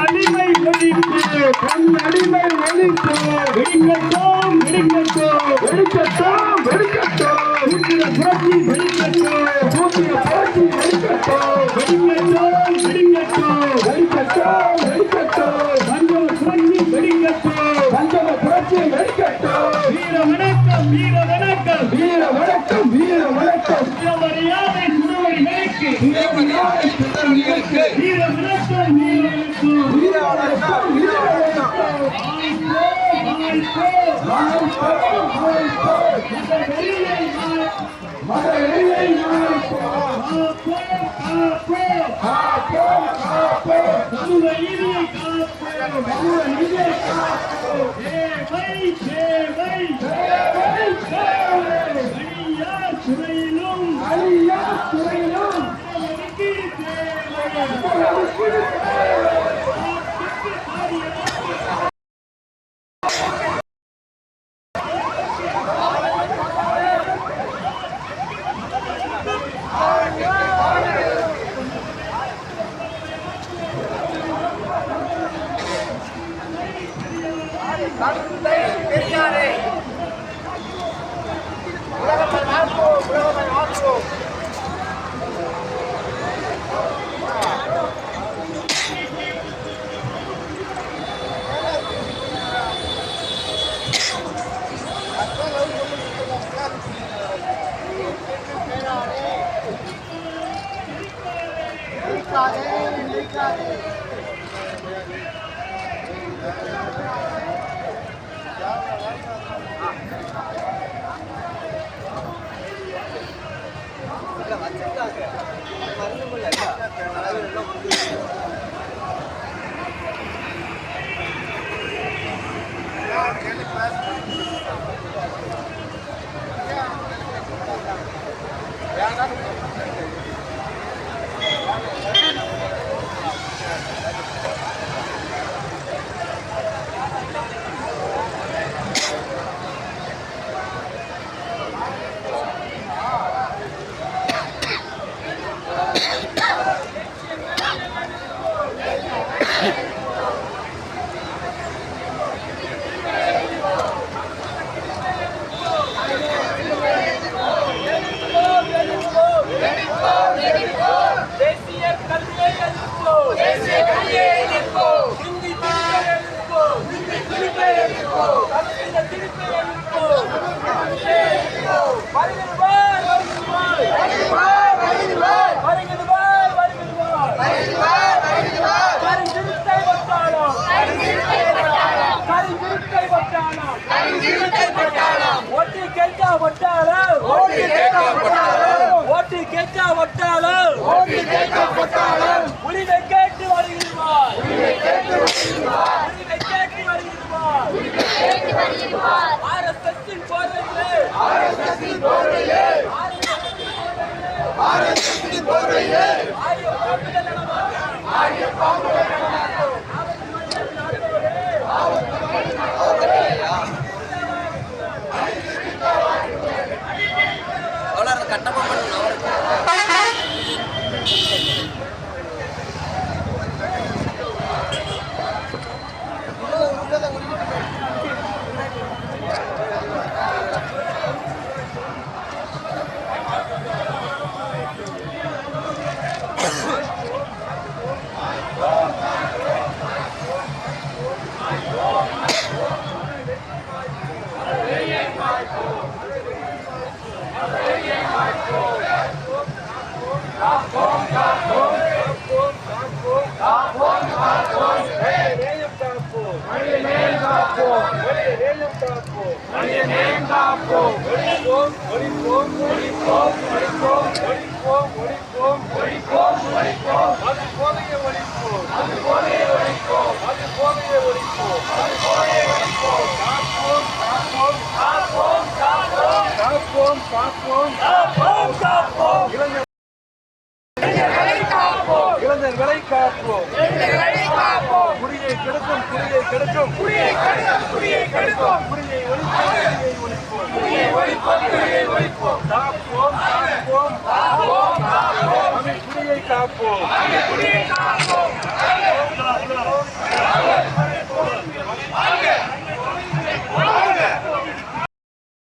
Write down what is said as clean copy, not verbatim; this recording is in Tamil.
அடிமை ஒழிப்பு அடிமை ஒழிப்பு வெடிக்கட்டும் வெடிக்கட்டும் வெடிக்கட்டும் புரட்சி வெடிக்கட்டும் புரட்சி வெடிக்கட்டும் வெடிக்கட்டும் வெடிக்கட்டும் வெடிக்கட்டும் பஞ்சம புரட்சி வெடிக்கட்டும் பஞ்சம புரட்சி வெடிக்கட்டும் வீர வணக்கம் வீர வணக்கம் வீர வணக்கம் வீர வணக்கம் மரியாதை சுடவர்களுக்கு வீர மரியாதை சுடவர்களுக்கு வீர வணக்கம் வீர வணக்கம் வீர வணக்கம் வீர பெரியாரே உலகத்தை மாற்றுவோம் உலகத்தை மாற்றுவோம் உரிமை கேட்டு வருகிறார் ஆர்எஸ்எஸ்ஸின் போர்வையிலே கட்டமா இளைஞர்களை காப்போம், குடியை கெடுக்கும், குடியை ஒழிப்போம், காப்போம், குடியை காப்போம்.